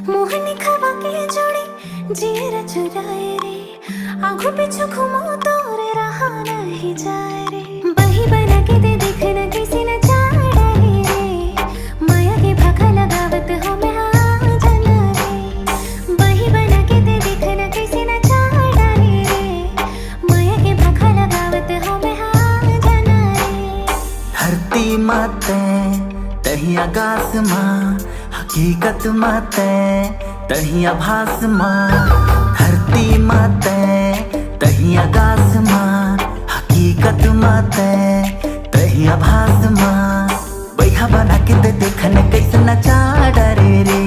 मोहनी खवा के जोड़ी जीरा चुराए रे, आंखों पीछू घूमो तो रे रहा नहीं जाए रे। बही बना के दे देखना किसी न चाड़ा रे, माया के भाखा लगावत हो मैं हाँ जाना रे। बही बना के दे देखना किसी न चाड़ा रे, माया के भाखा लगावत हो मैं हाँ जाना रे। धरती माते तही आकाश माँ, हकीकत माते तही आभास माँ। धरती माते तही आकाश माँ, हकीकत माते तही आभास माँ। बैहा बना के दे देखने कैसे नचा डरे रे।